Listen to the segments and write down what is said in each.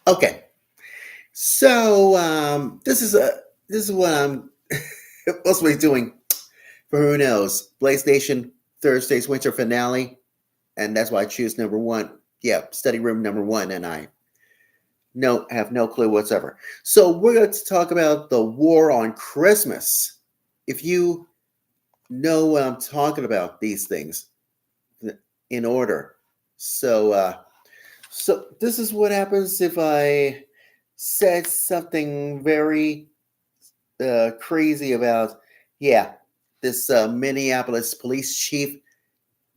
Okay, so this is what I'm supposed to be doing for who knows BlazeNation Thursday's winter finale, and that's why I choose number one. Yeah, study room number one, and I have no clue whatsoever. So we're going to talk about the war on Christmas. If you know what I'm talking about, these things in order. So this is what happens if I said something very crazy about, yeah, this Minneapolis police chief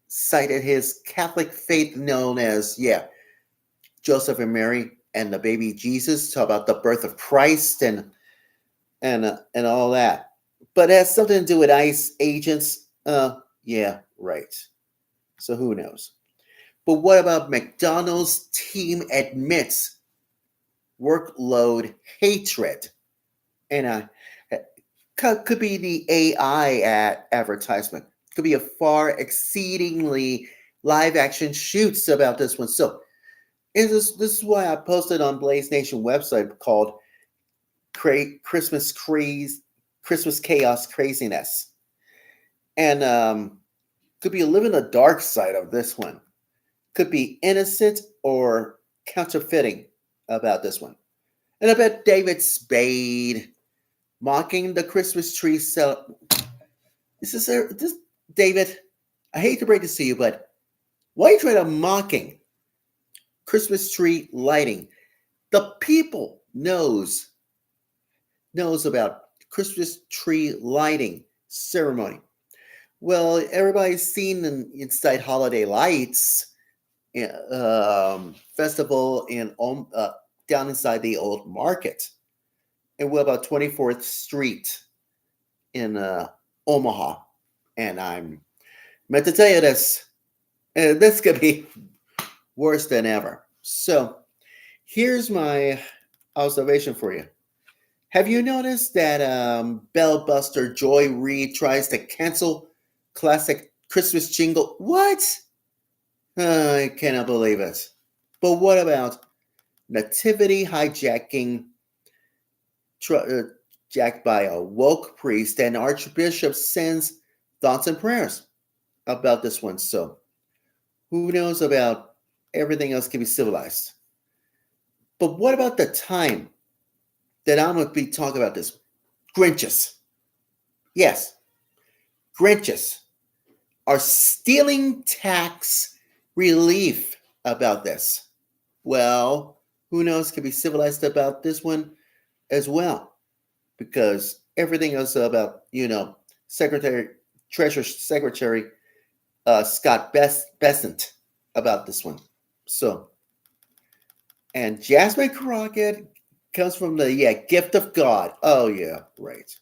cited his Catholic faith known as, yeah, Joseph and Mary and the baby Jesus, talk about the birth of Christ and all that. But it has something to do with ICE agents. Yeah, right. So who knows? But what about McDonald's team admits workload hatred? And could be the AI advertisement. Could be a far exceedingly live action shoots about this one. So this is why I posted on BlazeNation website called Christmas Chaos Craziness. And could be living the dark side of this one. Could be innocent or counterfeiting about this one. And I bet David Spade mocking the Christmas tree this David, I hate to break this to you, but why are you trying to mocking Christmas tree lighting? The people knows about Christmas tree lighting ceremony. Well, everybody's seen inside Holiday Lights festival down inside the old market. And what about 24th Street in Omaha? And I'm meant to tell you this. This could be worse than ever. So here's my observation for you. Have you noticed that Bell Buster Joy Reid tries to cancel classic Christmas jingle? What? I cannot believe it. But what about nativity hijacking jacked by a woke priest, and Archbishop sends thoughts and prayers about this one? So who knows about everything else can be civilized? But what about the time that I'm going to be talking about this? Grinches. Yes, Grinches are stealing tax relief about this. Well, who knows can be civilized about this one as well, because everything else about, Treasury Secretary Scott Bessent about this one. So, and Jasmine Crockett comes from the gift of God. Oh yeah, right.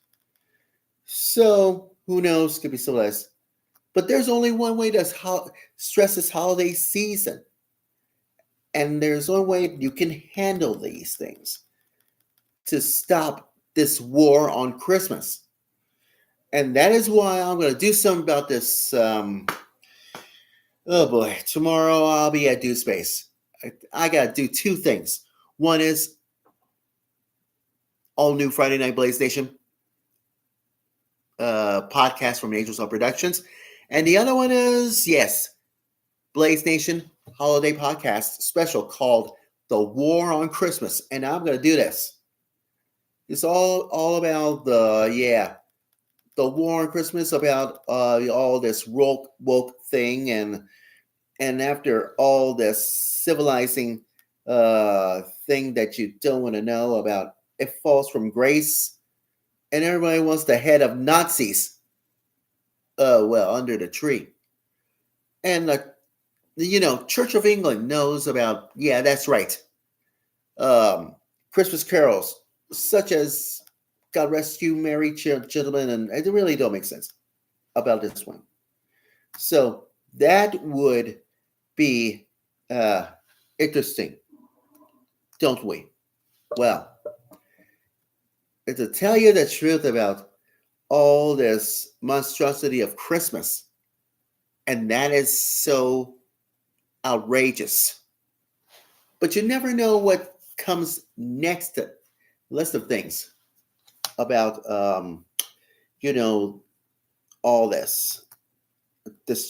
So who knows could be civilized, but there's only one way to stress this holiday season, and there's one way you can handle these things to stop this war on Christmas. And that is why I'm going to do something about this. Oh boy, tomorrow I'll be at Do Space. I got to do two things. One is all new Friday Night BlazeNation podcast from Angels of Productions. And the other one is, yes, BlazeNation Holiday Podcast Special called The War on Christmas. And I'm going to do this. It's all about the war on Christmas, about all this woke thing, and after all this civilizing thing that you don't want to know about, it falls from grace, and everybody wants the head of Nazis. Under the tree, and Church of England knows about. Yeah, that's right. Christmas carols such as God Rescue Merry Gentlemen, and it really don't make sense about this one. So that would be interesting, don't we? Well, to tell you the truth about all this monstrosity of Christmas, and that is so outrageous. But you never know what comes next to list of things about you know all this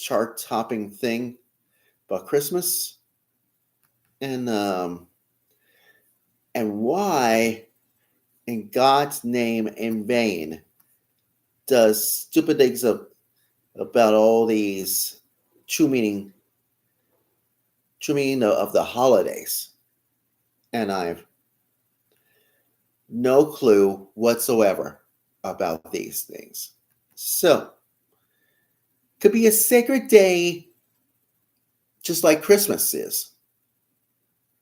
chart topping thing about Christmas and and why in God's name in vain does stupid things about all these true meaning of the holidays. And I've no clue whatsoever about these things. So, could be a sacred day just like Christmas is.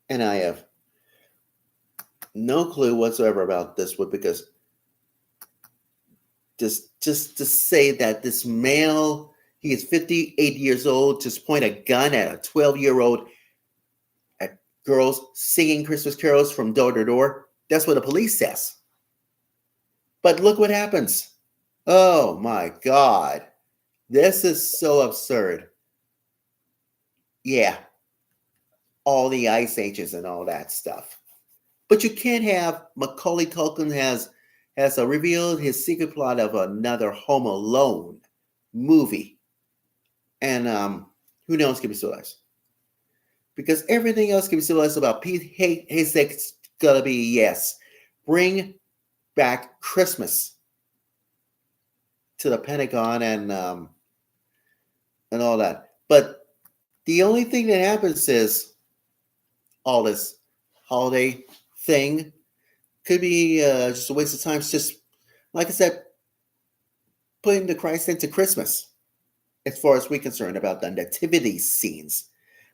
And I have no clue whatsoever about this one because just to say that this male, he is 58 years old, just point a gun at a 12-year-old at girls singing Christmas carols from door to door. That's what the police says. But look what happens. Oh my God. This is so absurd. Yeah, all the ice ages and all that stuff. But you can't have Macaulay Culkin has revealed his secret plot of another Home Alone movie, and who knows can be civilized because everything else can be civilized about Pete Haystack's gonna be yes, bring back Christmas to the Pentagon and all that. But the only thing that happens is all this holiday thing could be just a waste of time. It's just, like I said, putting the Christ into Christmas, as far as we're concerned, about the nativity scenes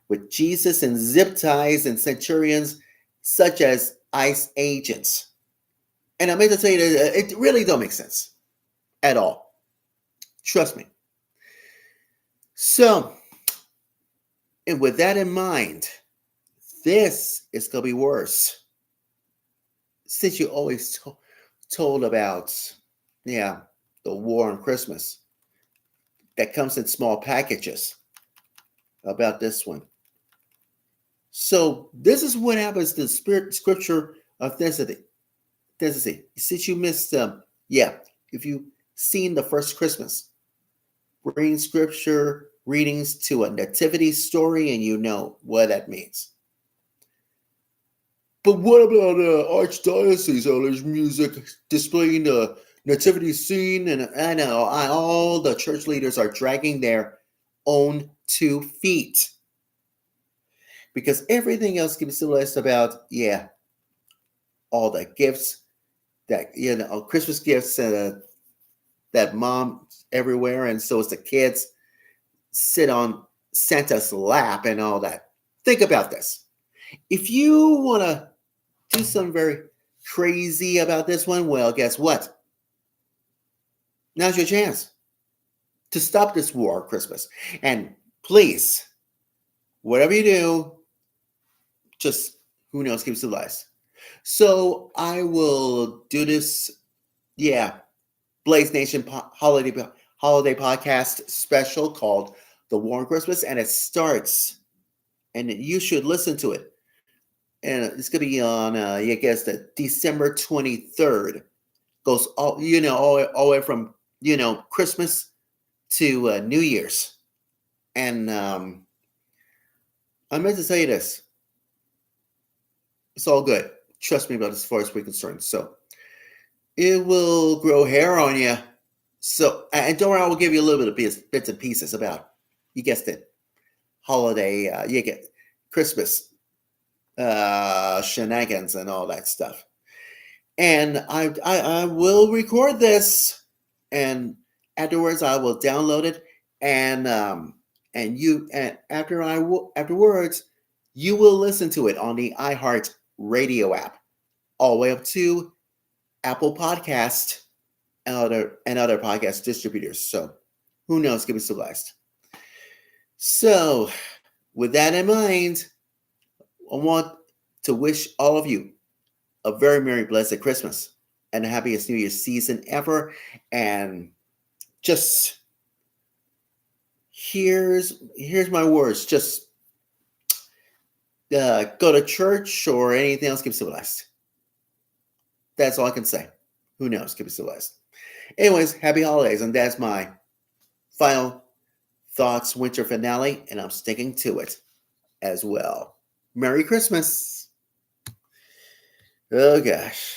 with Jesus and zip ties and centurions such as ICE agents. And I meant to say that it really don't make sense at all. Trust me. So, and with that in mind, this is going to be worse. Since you always told about, the war on Christmas that comes in small packages about this one. So this is what happens to the scripture authenticity. Since you missed, if you've seen the first Christmas, bring scripture readings to a nativity story and you know what that means. But what about Archdiocese LHMusic displaying the nativity scene? And I know all the church leaders are dragging their own 2 feet. Because everything else can be civilized about, all the gifts that, Christmas gifts that mom everywhere, and so as the kids sit on Santa's lap and all that. Think about this. If you want to do something very crazy about this one, well, guess what? Now's your chance to stop this war on Christmas. And please, whatever you do, just, who knows, keep it civilized. So I will do this, BlazeNation Holiday Podcast Special called The War on Christmas, and it starts, and you should listen to it. And it's going to be on, the December 23rd. Goes all the way from, Christmas to New Year's. And I meant to say this. It's all good. Trust me about this as far as we're concerned. So it will grow hair on you. So, and don't worry, I will give you a little bit of bits and pieces about, you guessed it, holiday, you get Christmas shenanigans and all that stuff. And I will record this, and afterwards I will download it, and afterwards you will listen to it on the iHeart Radio app, all the way up to Apple Podcast and other podcast distributors. So who knows? Give me some blast. So with that in mind, I want to wish all of you a very Merry Blessed Christmas and the happiest New Year's season ever. And just here's my words. Just go to church or anything else, keep civilized. That's all I can say. Who knows? Keep it civilized. Anyways, happy holidays, and that's my final thoughts winter finale, and I'm sticking to it as well. Merry Christmas. Oh gosh.